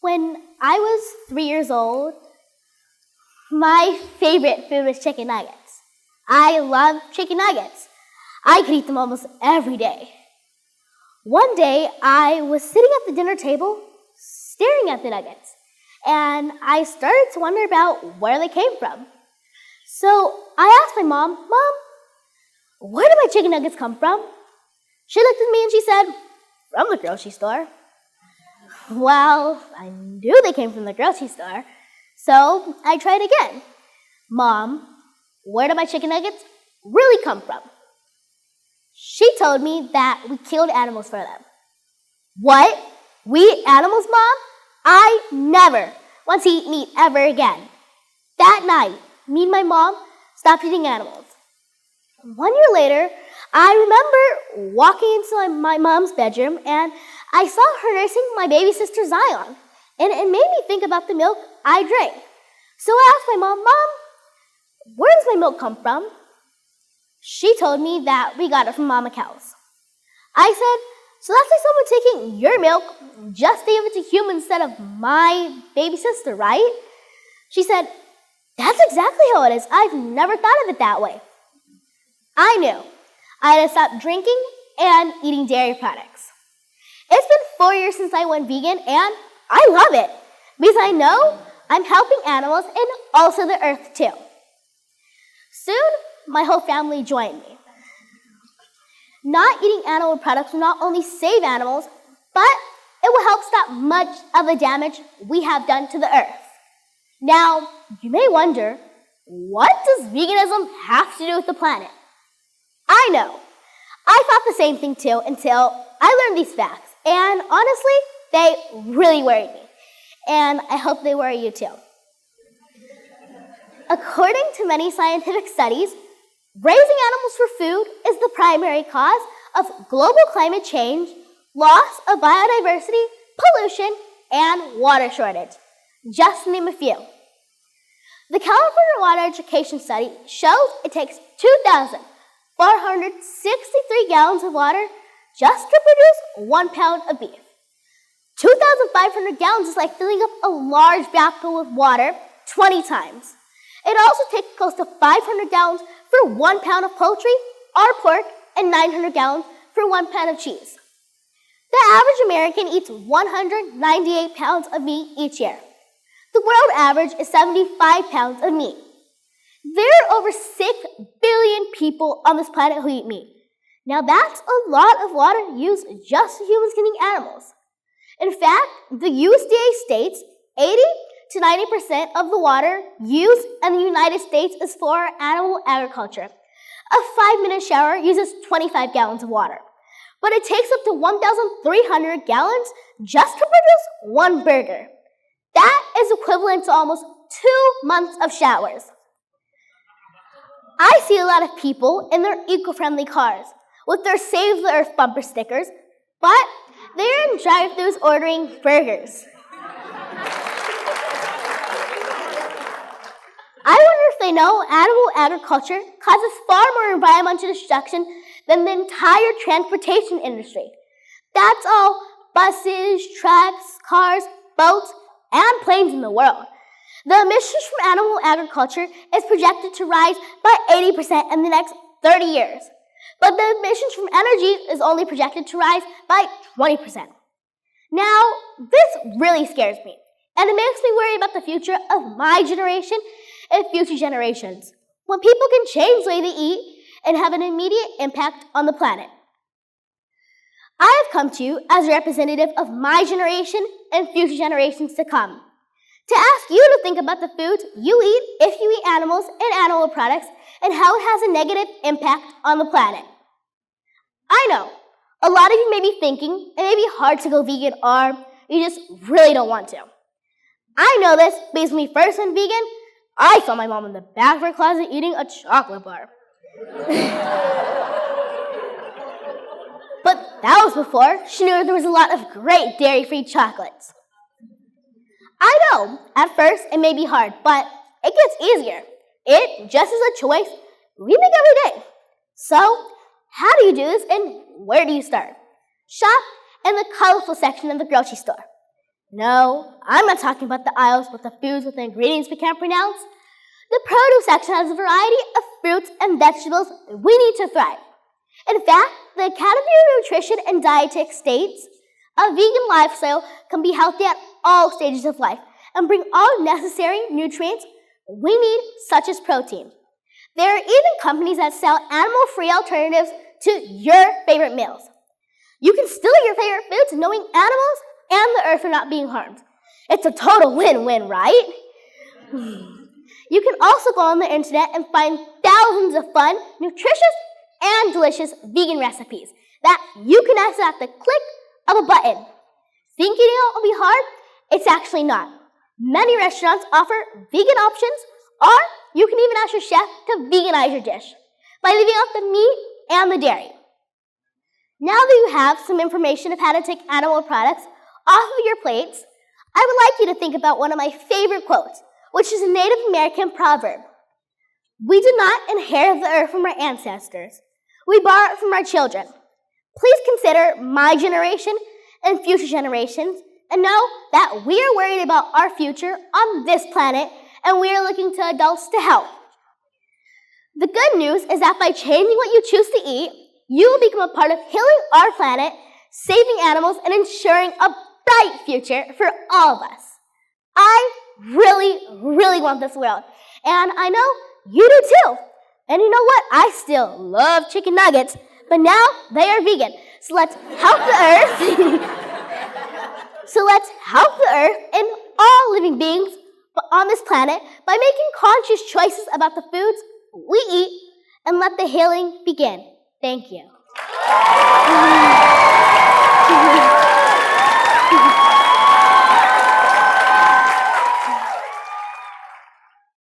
When I was 3 years old, my favorite food was chicken nuggets. I love chicken nuggets. I could eat them almost every day. One day, I was sitting at the dinner table, staring at the nuggets, and I started to wonder about where they came from. So I asked my mom, "Mom, where did my chicken nuggets come from?" She looked at me and she said, "From the grocery store." Well, I knew they came from the grocery store, so I tried again. "Mom, where did my chicken nuggets really come from?" She told me that we killed animals for them. "What? We eat animals, Mom? I never want to eat meat ever again." That night, me and my mom stopped eating animals. 1 year later, I remember walking into my mom's bedroom and I saw her nursing my baby sister Zion, and it made me think about the milk I drank. So I asked my mom, "Mom, where does my milk come from?" She told me that we got it from mama cows. I said, "So that's like someone taking your milk, just gave it to humans instead of my baby sister, right?" She said, "That's exactly how it is. I've never thought of it that way." I knew I had to stop drinking and eating dairy products. It's been 4 years since I went vegan, and I love it because I know I'm helping animals and also the earth too. Soon, my whole family joined me. Not eating animal products will not only save animals, but it will help stop much of the damage we have done to the earth. Now, you may wonder, what does veganism have to do with the planet? I know. I thought the same thing too until I learned these facts. And honestly, they really worried me. And I hope they worry you too. According to many scientific studies, raising animals for food is the primary cause of global climate change, loss of biodiversity, pollution, and water shortage, just to name a few. The California Water Education Study shows it takes 2,463 gallons of water just to produce 1 pound of beef. 2,500 gallons is like filling up a large bathtub with water 20 times. It also takes close to 500 gallons for 1 pound of poultry or pork and 900 gallons for 1 pound of cheese. The average American eats 198 pounds of meat each year. The world average is 75 pounds of meat. There are over 6 billion people on this planet who eat meat. Now that's a lot of water used just for humans killing animals. In fact, the USDA states 80 to 90% of the water used in the United States is for animal agriculture. A 5-minute shower uses 25 gallons of water, but it takes up to 1,300 gallons just to produce 1 burger. That is equivalent to almost 2 months of showers. I see a lot of people in their eco-friendly cars with their Save the Earth bumper stickers, but they're in drive-thrus ordering burgers. I wonder if they know animal agriculture causes far more environmental destruction than the entire transportation industry. That's all buses, trucks, cars, boats, and planes in the world. The emissions from animal agriculture is projected to rise by 80% in the next 30 years. But the emissions from energy is only projected to rise by 20%. Now, this really scares me, and it makes me worry about the future of my generation and future generations, when people can change the way they eat and have an immediate impact on the planet. I have come to you as a representative of my generation and future generations to come, to ask you to think about the foods you eat if you eat animals and animal products and how it has a negative impact on the planet. I know, a lot of you may be thinking it may be hard to go vegan or you just really don't want to. I know this because when we first went vegan, I saw my mom in the back of her closet eating a chocolate bar. But that was before she knew there was a lot of great dairy-free chocolates. I know, at first it may be hard, but it gets easier. It just is a choice we make every day. So, how do you do this and where do you start? Shop in the colorful section of the grocery store. No, I'm not talking about the aisles with the foods with the ingredients we can't pronounce. The produce section has a variety of fruits and vegetables we need to thrive. In fact, the Academy of Nutrition and Dietetics states a vegan lifestyle can be healthy at all stages of life and bring all necessary nutrients we need, such as protein. There are even companies that sell animal-free alternatives to your favorite meals. You can still eat your favorite foods knowing animals and the earth are not being harmed. It's a total win-win, right? You can also go on the internet and find thousands of fun, nutritious, and delicious vegan recipes that you can access at the click of a button. Thinking it will be hard? It's actually not. Many restaurants offer vegan options, or you can even ask your chef to veganize your dish by leaving out the meat and the dairy. Now that you have some information of how to take animal products off of your plates, I would like you to think about one of my favorite quotes, which is a Native American proverb. We do not inherit the earth from our ancestors. We borrow it from our children. Please consider my generation and future generations and know that we are worried about our future on this planet and we are looking to adults to help. The good news is that by changing what you choose to eat, you will become a part of healing our planet, saving animals, and ensuring a bright future for all of us. I really, really want this world, and I know you do too. And you know what? I still love chicken nuggets, but now they are vegan. So let's help the earth. And all living beings on this planet by making conscious choices about the foods we eat and let the healing begin. Thank you.